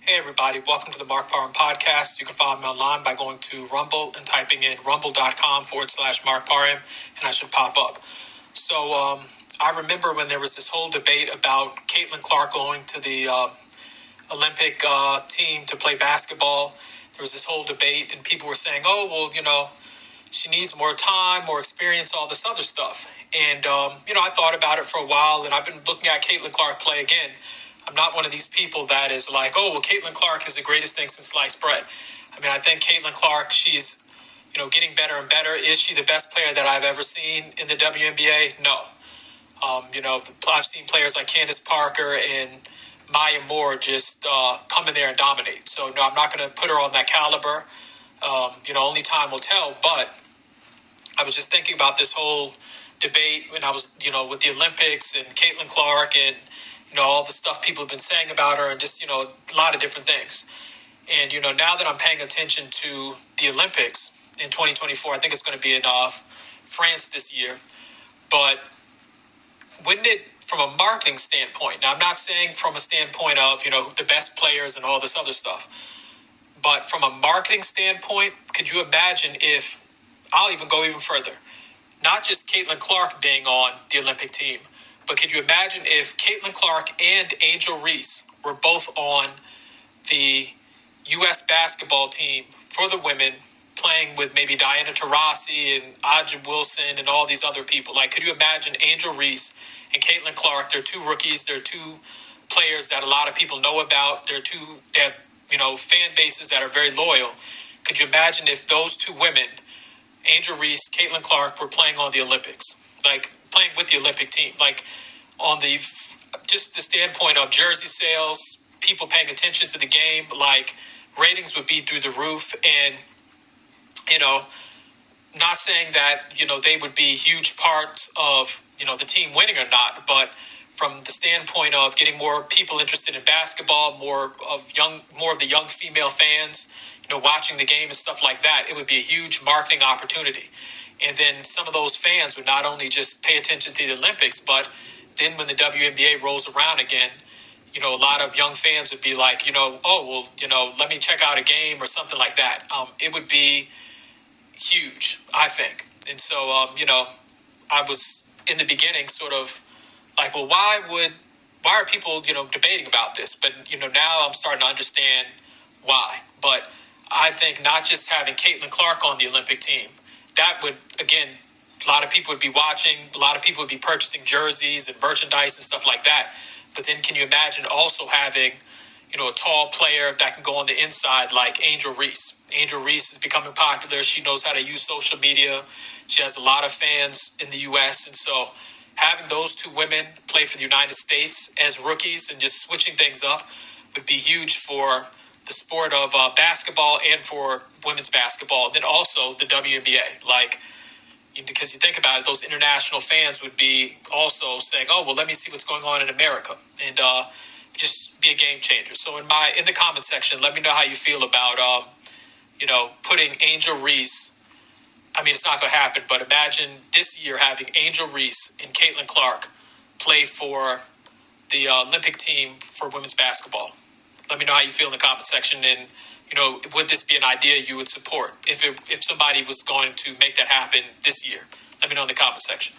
Hey everybody, welcome to the Mark Parham Podcast. You can follow me online by going to Rumble and typing in rumble.com/Mark Parham, and I should pop up. So I remember when there was this whole debate about Caitlin Clark going to the Olympic team to play basketball. There was this whole debate, and people were saying, oh, well, she needs more time, more experience, all this other stuff. And, I thought about it for a while, and I've been looking at Caitlin Clark play again. I'm not one of these people that is like, oh, well, Caitlin Clark is the greatest thing since sliced bread. I mean, I think Caitlin Clark, she's, getting better and better. Is she the best player that I've ever seen in the WNBA? No. I've seen players like Candace Parker and Maya Moore just come in there and dominate. So, no, I'm not going to put her on that caliber. Only time will tell. But I was just thinking about this whole debate when I was, with the Olympics and Caitlin Clark and, all the stuff people have been saying about her and just, a lot of different things. And, now that I'm paying attention to the Olympics in 2024, I think it's going to be in France this year. But wouldn't it, from a marketing standpoint, now I'm not saying from a standpoint of, the best players and all this other stuff, but from a marketing standpoint, could you imagine if, I'll even go even further, not just Caitlin Clark being on the Olympic team, but could you imagine if Caitlin Clark and Angel Reese were both on the U.S. basketball team for the women, playing with maybe Diana Taurasi and Aja Wilson and all these other people? Like, could you imagine Angel Reese and Caitlin Clark? They're two rookies. They're two players that a lot of people know about. They have, fan bases that are very loyal. Could you imagine if those two women, Angel Reese, Caitlin Clark, were playing on the Olympics? Like, playing with the Olympic team, like on just the standpoint of jersey sales, people paying attention to the game, like ratings would be through the roof. And, not saying that, they would be huge parts of, the team winning or not, but from the standpoint of getting more people interested in basketball, more of the young female fans, watching the game and stuff like that, it would be a huge marketing opportunity. And then some of those fans would not only just pay attention to the Olympics, but then when the WNBA rolls around again, a lot of young fans would be like, let me check out a game or something like that. It would be huge, I think. And so, I was in the beginning sort of like, well, why are people, debating about this? But, now I'm starting to understand why. But I think not just having Caitlin Clark on the Olympic team, that would, again, a lot of people would be watching, a lot of people would be purchasing jerseys and merchandise and stuff like that. But then can you imagine also having, a tall player that can go on the inside like Angel Reese? Angel Reese is becoming popular. She knows how to use social media. She has a lot of fans in the U.S. And so having those two women play for the United States as rookies and just switching things up would be huge for the sport of basketball and for women's basketball. And then also the WNBA, because you think about it, those international fans would be also saying, oh, well, let me see what's going on in America, and just be a game changer. So in the comment section, let me know how you feel about, putting Angel Reese. I mean, it's not going to happen, but imagine this year having Angel Reese and Caitlin Clark play for the Olympic team for women's basketball. Let me know how you feel in the comment section, and would this be an idea you would support if somebody was going to make that happen this year? Let me know in the comment section.